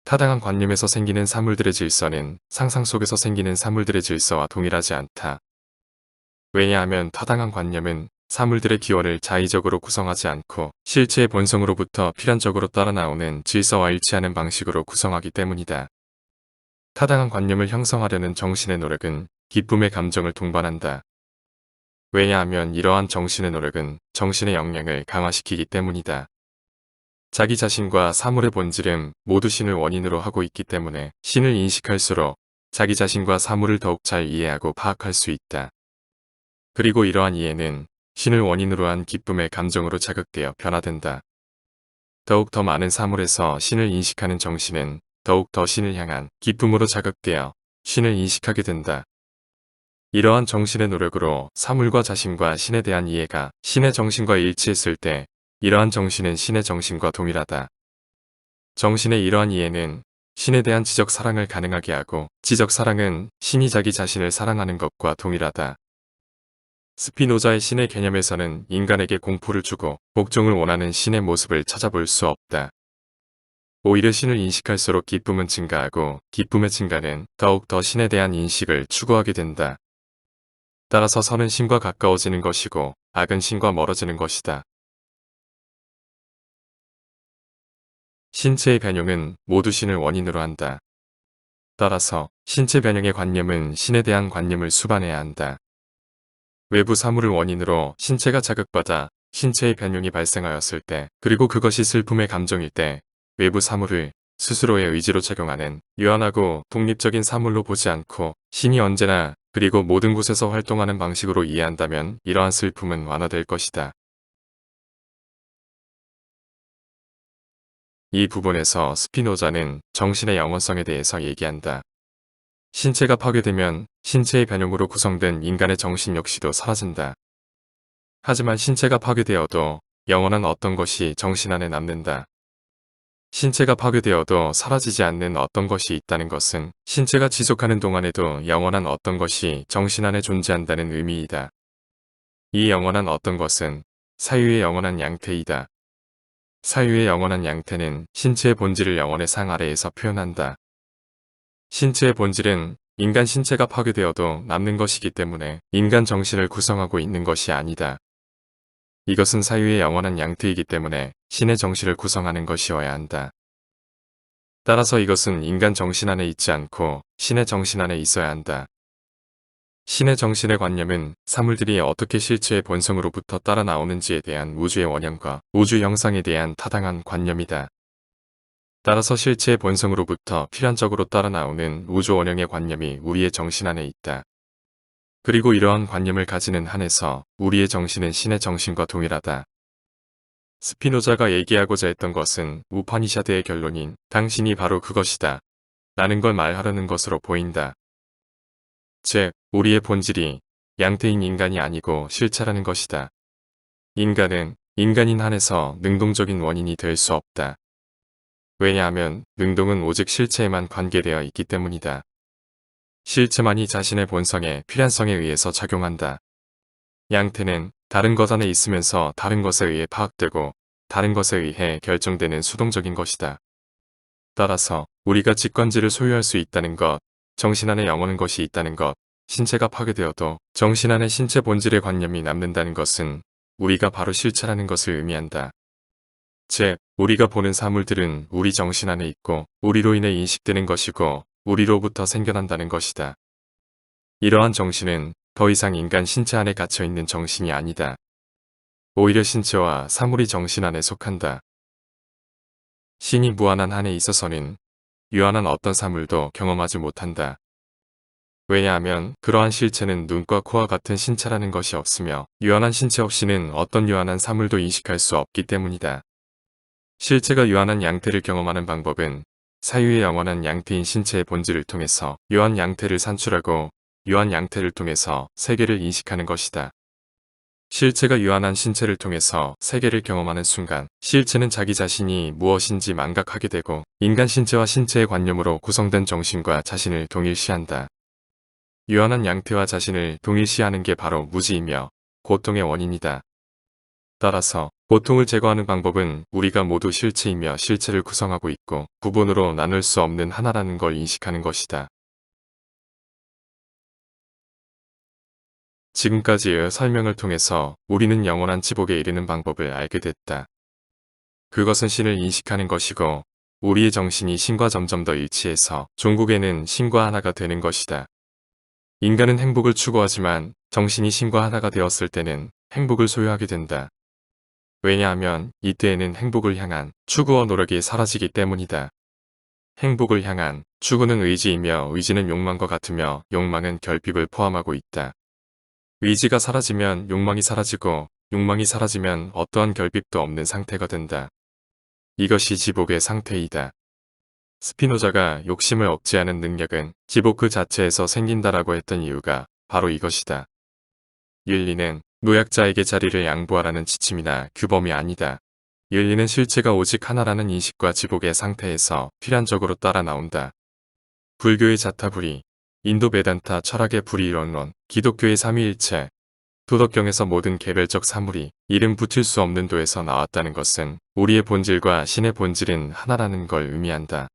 타당한 관념에서 생기는 사물들의 질서는 상상 속에서 생기는 사물들의 질서와 동일하지 않다. 왜냐하면 타당한 관념은 사물들의 기원을 자의적으로 구성하지 않고 실체의 본성으로부터 필연적으로 따라 나오는 질서와 일치하는 방식으로 구성하기 때문이다. 타당한 관념을 형성하려는 정신의 노력은 기쁨의 감정을 동반한다. 왜냐하면 이러한 정신의 노력은 정신의 역량을 강화시키기 때문이다. 자기 자신과 사물의 본질은 모두 신을 원인으로 하고 있기 때문에 신을 인식할수록 자기 자신과 사물을 더욱 잘 이해하고 파악할 수 있다. 그리고 이러한 이해는 신을 원인으로 한 기쁨의 감정으로 자극되어 변화된다. 더욱 더 많은 사물에서 신을 인식하는 정신은 더욱 더 신을 향한 기쁨으로 자극되어 신을 인식하게 된다. 이러한 정신의 노력으로 사물과 자신과 신에 대한 이해가 신의 정신과 일치했을 때 이러한 정신은 신의 정신과 동일하다. 정신의 이러한 이해는 신에 대한 지적 사랑을 가능하게 하고 지적 사랑은 신이 자기 자신을 사랑하는 것과 동일하다. 스피노자의 신의 개념에서는 인간에게 공포를 주고 복종을 원하는 신의 모습을 찾아볼 수 없다. 오히려 신을 인식할수록 기쁨은 증가하고 기쁨의 증가는 더욱 더 신에 대한 인식을 추구하게 된다. 따라서 선은 신과 가까워지는 것이고 악은 신과 멀어지는 것이다. 신체의 변형은 모두 신을 원인으로 한다. 따라서 신체 변형의 관념은 신에 대한 관념을 수반해야 한다. 외부 사물을 원인으로 신체가 자극받아 신체의 변형이 발생하였을 때 그리고 그것이 슬픔의 감정일 때 외부 사물을 스스로의 의지로 작용하는 유한하고 독립적인 사물로 보지 않고 신이 언제나 그리고 모든 곳에서 활동하는 방식으로 이해한다면 이러한 슬픔은 완화될 것이다. 이 부분에서 스피노자는 정신의 영원성에 대해서 얘기한다. 신체가 파괴되면 신체의 변형으로 구성된 인간의 정신 역시도 사라진다. 하지만 신체가 파괴되어도 영원한 어떤 것이 정신 안에 남는다. 신체가 파괴되어도 사라지지 않는 어떤 것이 있다는 것은 신체가 지속하는 동안에도 영원한 어떤 것이 정신 안에 존재한다는 의미이다. 이 영원한 어떤 것은 사유의 영원한 양태이다. 사유의 영원한 양태는 신체의 본질을 영원의 상 아래에서 표현한다. 신체의 본질은 인간 신체가 파괴되어도 남는 것이기 때문에 인간 정신을 구성하고 있는 것이 아니다. 이것은 사유의 영원한 양태이기 때문에 신의 정신을 구성하는 것이어야 한다. 따라서 이것은 인간 정신 안에 있지 않고 신의 정신 안에 있어야 한다. 신의 정신의 관념은 사물들이 어떻게 실체의 본성으로부터 따라 나오는지에 대한 우주의 원형과 우주 형상에 대한 타당한 관념이다. 따라서 실체의 본성으로부터 필연적으로 따라 나오는 우주 원형의 관념이 우리의 정신 안에 있다. 그리고 이러한 관념을 가지는 한에서 우리의 정신은 신의 정신과 동일하다. 스피노자가 얘기하고자 했던 것은 우파니샤드의 결론인 당신이 바로 그것이다 라는 걸 말하려는 것으로 보인다. 즉, 우리의 본질이 양태인 인간이 아니고 실체라는 것이다. 인간은 인간인 한에서 능동적인 원인이 될 수 없다. 왜냐하면 능동은 오직 실체에만 관계되어 있기 때문이다. 실체만이 자신의 본성의 필연성에 의해서 작용한다. 양태는 다른 것 안에 있으면서 다른 것에 의해 파악되고 다른 것에 의해 결정되는 수동적인 것이다. 따라서 우리가 직관지를 소유할 수 있다는 것, 정신 안에 영원한 것이 있다는 것, 신체가 파괴되어도 정신 안에 신체 본질의 관념이 남는다는 것은 우리가 바로 실체라는 것을 의미한다. 즉, 우리가 보는 사물들은 우리 정신 안에 있고 우리로 인해 인식되는 것이고 우리로부터 생겨난다는 것이다. 이러한 정신은 더 이상 인간 신체 안에 갇혀있는 정신이 아니다. 오히려 신체와 사물이 정신 안에 속한다. 신이 무한한 한에 있어서는 유한한 어떤 사물도 경험하지 못한다. 왜냐하면 그러한 실체는 눈과 코와 같은 신체라는 것이 없으며 유한한 신체 없이는 어떤 유한한 사물도 인식할 수 없기 때문이다. 실체가 유한한 양태를 경험하는 방법은 사유의 영원한 양태인 신체의 본질을 통해서 유한 양태를 산출하고 유한 양태를 통해서 세계를 인식하는 것이다. 실체가 유한한 신체를 통해서 세계를 경험하는 순간 실체는 자기 자신이 무엇인지 망각하게 되고 인간 신체와 신체의 관념으로 구성된 정신과 자신을 동일시한다. 유한한 양태와 자신을 동일시하는 게 바로 무지이며 고통의 원인이다. 따라서 고통을 제거하는 방법은 우리가 모두 실체이며 실체를 구성하고 있고 구분으로 나눌 수 없는 하나라는 걸 인식하는 것이다. 지금까지의 설명을 통해서 우리는 영원한 지복에 이르는 방법을 알게 됐다. 그것은 신을 인식하는 것이고 우리의 정신이 신과 점점 더 일치해서 종국에는 신과 하나가 되는 것이다. 인간은 행복을 추구하지만 정신이 신과 하나가 되었을 때는 행복을 소유하게 된다. 왜냐하면 이때에는 행복을 향한 추구와 노력이 사라지기 때문이다. 행복을 향한 추구는 의지이며 의지는 욕망과 같으며 욕망은 결핍을 포함하고 있다. 의지가 사라지면 욕망이 사라지고 욕망이 사라지면 어떠한 결핍도 없는 상태가 된다. 이것이 지복의 상태이다. 스피노자가 욕심을 억제하는 능력은 지복 그 자체에서 생긴다라고 했던 이유가 바로 이것이다. 윤리는 노약자에게 자리를 양보하라는 지침이나 규범이 아니다. 윤리는 실체가 오직 하나라는 인식과 지복의 상태에서 필연적으로 따라 나온다. 불교의 자타불이, 인도 베단타 철학의 불이론론, 기독교의 삼위일체, 도덕경에서 모든 개별적 사물이 이름 붙일 수 없는 도에서 나왔다는 것은 우리의 본질과 신의 본질은 하나라는 걸 의미한다.